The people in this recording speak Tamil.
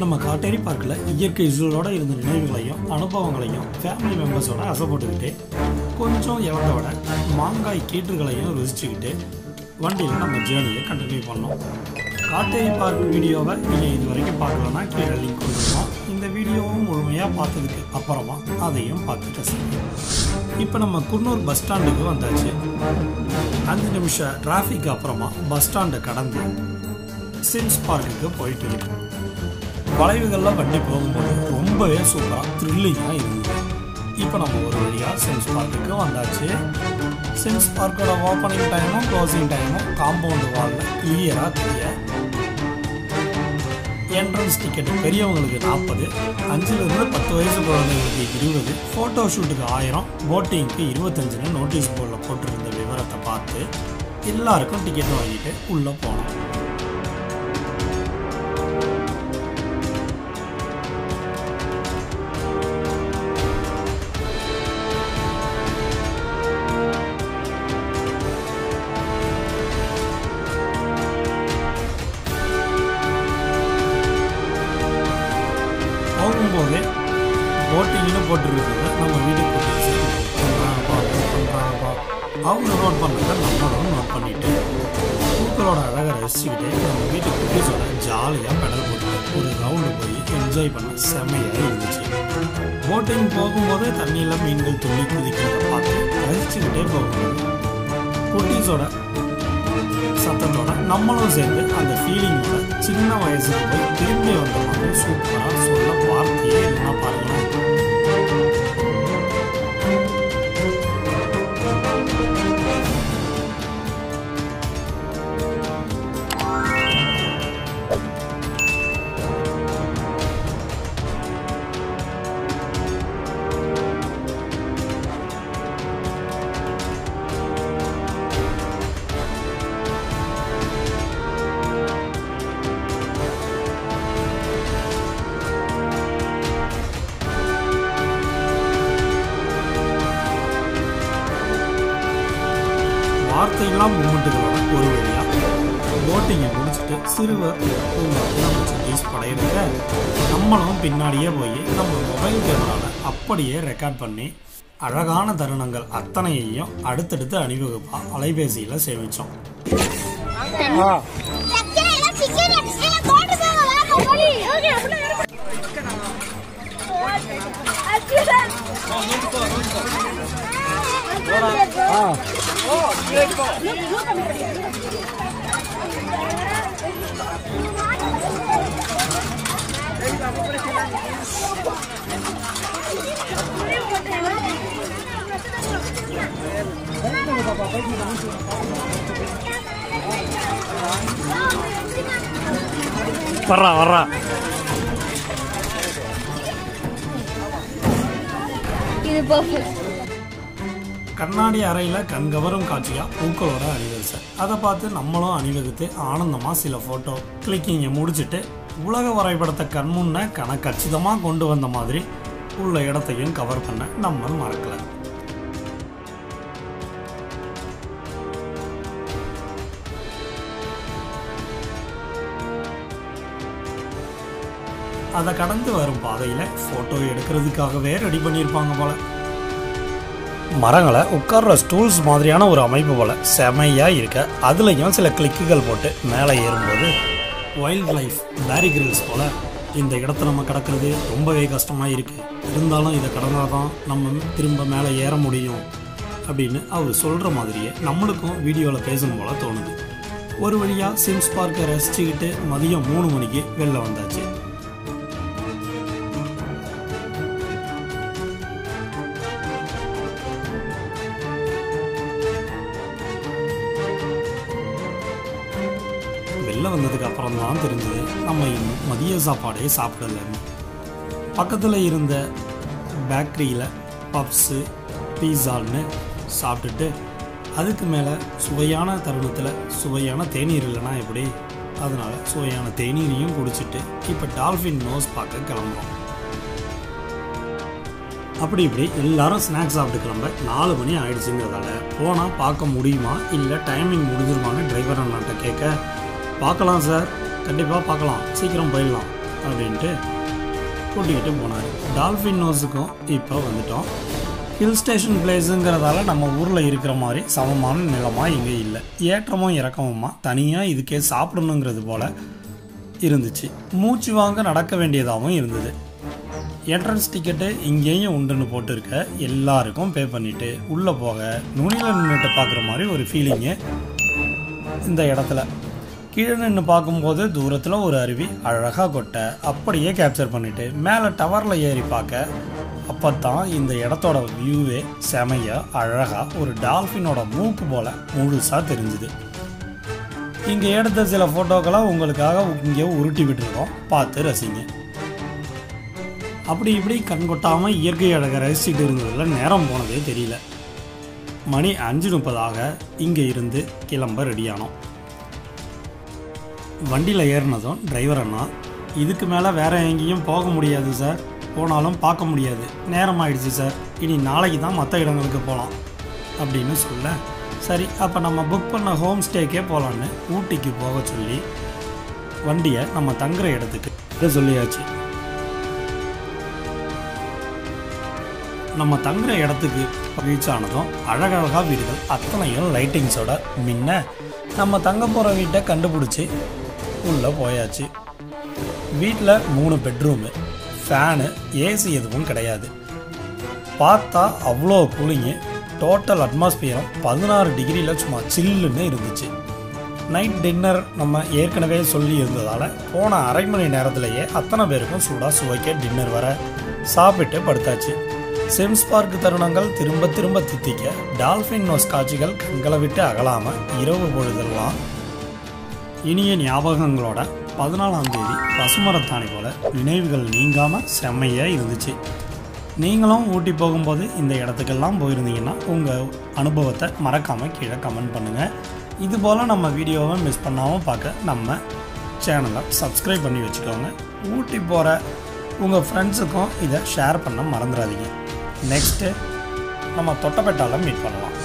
நம்ம காட்டேரி பார்க்கில் இயற்கை சூழலோடு இருந்த நினைவுகளையும் அனுபவங்களையும் ஃபேமிலி மெம்பர்ஸோட அசைப்பட்டுக்கிட்டு கொஞ்சம் இழந்தோட மாங்காய் கீற்றுகளையும் ருசிச்சுக்கிட்டு வண்டியில் நம்ம ஜேர்னியை கண்டினியூ பண்ணோம். காட்டேரி பார்க் வீடியோவை நீங்கள் இது வரைக்கும் பார்க்கலன்னா கீழே லிங்க் கொடுத்துருவோம். இந்த வீடியோவும் முழுமையாக பார்த்ததுக்கு அப்புறமா அதையும் பார்த்துட்டு செய்யும். இப்போ நம்ம குன்னூர் பஸ் ஸ்டாண்டுக்கு வந்தாச்சு. 5 நிமிஷம் டிராஃபிக் அப்புறமா பஸ் ஸ்டாண்டை கடந்து சிம்ஸ் பார்க்குக்கு போயிட்டு இருக்கு. வளைவுகளில் வண்டி போகும்போது ரொம்பவே சூப்பராக த்ரில்லிங்காக இருந்தது. இப்போ நம்ம ஒரு வழியாக சிம்ஸ் பார்க்குக்கு வந்தாச்சு. சிம்ஸ் பார்க்கோட ஓப்பனிங் டைமும் க்ளோசிங் டைமும் காம்பவுண்டு வாலில் கிளியராக தெரிய. என்ட்ரன்ஸ் டிக்கெட்டு பெரியவங்களுக்கு 40, 5லிருந்து 10 வயசு குழந்தைங்களுக்கு 20, ஃபோட்டோ ஷூட்டுக்கு 1000, போட்டிங்க்கு 25ன்னு நோட்டீஸ் போர்டில் போட்டிருந்த விவரத்தை பார்த்து எல்லாருக்கும் டிக்கெட் வாங்கிட்டு உள்ளே போனோம். போகும்போதே போட்டிங்னு போட்டுருக்குறது நம்ம வீட்டுக்கு போட்டு பண்ணுறாங்கப்பா அவங்க நோட் பண்ணதை நம்மளும் நோட் பண்ணிவிட்டு பூக்களோட அழகை ரசிச்சுக்கிட்டே நம்ம வீட்டு குட்டீஸோட ஜாலியாக பெடல் போட்டு ஒரு ரவுண்டு போய் என்ஜாய் பண்ண செம்மையாக இருந்துச்சு. போட்டிங் போகும்போதே தண்ணியில் மீன்கள் துள்ளி குதிக்கிறத பார்த்து ரசிச்சுக்கிட்டே போகும்போது குட்டீஸோட சத்தத்தோட நம்மளும் சேர்ந்து அந்த ஃபீலிங்கோட சின்ன வயசுக்கு போய் திரும்பி வந்த மாதிரி சூப்பராக சொல்ல வார்த்தையே இல்லைன்னா பாருங்களேன். வார்த்தையெல்லாம் மூமெண்ட்டுகளோட ஒரு வழியாக போட்டிங்கை முடிச்சுட்டு சிறுவர் நம்ம சுட்டீஸ் படையிறத நம்மளும் பின்னாடியே போய் நம்ம மொபைல் கேமராவில் அப்படியே ரெக்கார்ட் பண்ணி அழகான தருணங்கள் அத்தனையையும் அடுத்தடுத்து அணிவகுப்பாக அலைபேசியில் சேமித்தோம். வர்றா கண்ணாடி அறையில் கண்கவரும் காட்சியாக பூக்களோட அணிவரிசை. அதை பார்த்து நம்மளும் அணிவகுத்து ஆனந்தமாக சில ஃபோட்டோ கிளிக்கிங்கை முடிச்சுட்டு உலக வரைபடத்தை கண்முன்ன கச்சிதமாக கொண்டு வந்த மாதிரி உள்ள இடத்தையும் கவர் பண்ண நம்ம மறக்கலை. அதை கடந்து வரும் பாதையில் ஃபோட்டோ எடுக்கிறதுக்காகவே ரெடி பண்ணியிருப்பாங்க போல. மரங்களை உட்கார்ற ஸ்டூல்ஸ் மாதிரியான ஒரு அமைப்பு போல் செமையாக இருக்க அதுலேயும் சில கிளிக்குகள் போட்டு மேலே ஏறும்போது வைல்ட் லைஃப் பேரி கிரில்ஸ் போல் இந்த இடத்த நம்ம கடக்கிறது ரொம்பவே கஷ்டமாக இருக்குது, இருந்தாலும் இதை கடந்தால் தான் நம்ம திரும்ப மேலே ஏற முடியும் அப்படின்னு அவர் சொல்கிற மாதிரியே நம்மளுக்கும் வீடியோவில் பேசணும் போல் தோணுது. ஒரு வழியாக சிம்ஸ் பார்க்கை ரசிச்சுக்கிட்டு மதியம் 3 மணிக்கு வெளில வந்தாச்சு. வெளில வந்ததுக்கு அப்புறம் தான் தெரிஞ்சது நம்ம இன்னும் மதிய சாப்பாடே சாப்பிடலன்னு. பக்கத்தில் இருந்த பேக்கரியில் பப்ஸு பீஸான்னு சாப்பிட்டுட்டு அதுக்கு மேலே சுவையான தருணத்தில் சுவையான தேநீர் இல்லைன்னா எப்படி, அதனால் சுவையான தேநீரையும் குடிச்சிட்டு இப்போ டால்ஃபின் நோஸ் பார்க்க கிளம்புறோம். அப்படி இப்படி எல்லாரும் ஸ்நாக்ஸ் சாப்பிட்டு கிளம்ப 4 மணி ஆயிடுச்சுங்கிறதால போனால் பார்க்க முடியுமா இல்லை டைமிங் முடிஞ்சிருமான்னு டிரைவர் அண்ணாட்ட கேட்க, பார்க்கலாம் சார், கண்டிப்பாக பார்க்கலாம், சீக்கிரம் போயிடலாம் அப்படின்ட்டு கூட்டிக்கிட்டு போனார். டால்ஃபின் நோஸுக்கும் இப்போ வந்துட்டோம். ஹில் ஸ்டேஷன் பிளேஸுங்கிறதால நம்ம ஊரில் இருக்கிற மாதிரி சமமான நிலமாக இங்கே இல்லை. ஏற்றமும் இறக்கமுமா தனியாக இதுக்கே சாப்பிடணுங்கிறது போல் இருந்துச்சு. மூச்சு வாங்க நடக்க வேண்டியதாகவும் இருந்தது. என்ட்ரன்ஸ் டிக்கெட்டு இங்கேயும் உண்டுன்னு போட்டுருக்க எல்லாருக்கும் பே பண்ணிவிட்டு உள்ளே போக நுனியில் நின்றுட்டு பார்க்குற மாதிரி ஒரு ஃபீலிங்கு இந்த இடத்துல. கீழே நின்று பார்க்கும்போது தூரத்தில் ஒரு அருவி அழகாக கொட்ட அப்படியே கேப்சர் பண்ணிவிட்டு மேலே டவரில் ஏறி பார்க்க அப்போ தான் இந்த இடத்தோட வியூவே செமையாக அழகாக ஒரு டால்ஃபினோட மூக்கு போல் முழுசாக தெரிஞ்சுது. இங்கே எடுத்த சில ஃபோட்டோக்களை உங்களுக்காக இங்கே உருட்டி விட்டுருக்கோம், பார்த்து ரசிங்க. அப்படி இப்படி கண்கொட்டாமல் இயற்கை அழகை ரசிச்சுட்டு இருந்ததில் நேரம் போனதே தெரியல. மணி 5:30 இங்கே இருந்து கிளம்ப ரெடியானோம். வண்டியில் ஏறினதும் டிரைவர் அண்ணா, இதுக்கு மேலே வேறு எங்கேயும் போக முடியாது சார், போனாலும் பார்க்க முடியாது, நேரம் ஆயிடுச்சு சார், இனி நாளைக்கு தான் மற்ற இடங்களுக்கு போகலாம் அப்படின்னு சொல்ல, சரி அப்போ நம்ம புக் பண்ண ஹோம் ஸ்டேக்கே போகலான்னு ஊட்டிக்கு போக சொல்லி வண்டியை நம்ம தங்குற இடத்துக்கு சொல்லியாச்சு. நம்ம தங்குற இடத்துக்கு ரீச் ஆனதும் அழகழகாக வீடுகள் அத்தனையும் லைட்டிங்ஸோட முன்ன நம்ம தங்க போகிற வீட்டை கண்டுபிடிச்சி உள்ளே போயாச்சு. வீட்டில் 3 பெட்ரூமு, ஃபேனு, ஏசி எதுவும் கிடையாது. பார்த்தா அவ்வளோ கூலிங்கு. டோட்டல் அட்மாஸ்பியரும் 16 டிகிரியில் சும்மா சில்லுன்னு இருந்துச்சு. நைட் டின்னர் நம்ம ஏற்கனவே சொல்லி இருந்ததால் போன அரை மணி நேரத்திலேயே அத்தனை பேருக்கும் சூடாக சுவைக்க டின்னர் வர சாப்பிட்டு படுத்தாச்சு. சிம்ஸ் பார்க் தருணங்கள் திரும்ப திரும்ப தித்திக்க டால்ஃபின் நோஸ் காட்சிகள் கண்களை விட்டு அகலாமல் இரவு பொழுதெல்லாம் இனிய ஞாபகங்களோட 14ஆம் தேதி பசுமரத்தாணி போல் நினைவுகள் நீங்காமல் செம்மையாக இருந்துச்சு. நீங்களும் ஊட்டி போகும்போது இந்த இடத்துக்கெல்லாம் போயிருந்தீங்கன்னா உங்கள் அனுபவத்தை மறக்காமல் கீழே கமெண்ட் பண்ணுங்கள். இதுபோல் நம்ம வீடியோவை மிஸ் பண்ணாமல் பார்க்க நம்ம சேனலை சப்ஸ்கிரைப் பண்ணி வச்சுக்கோங்க. ஊட்டி போகிற உங்கள் ஃப்ரெண்ட்ஸுக்கும் இதை ஷேர் பண்ண மறந்துடாதீங்க. நெக்ஸ்ட்டு நம்ம தொட்டபெட்டாவில் மீட் பண்ணலாம்.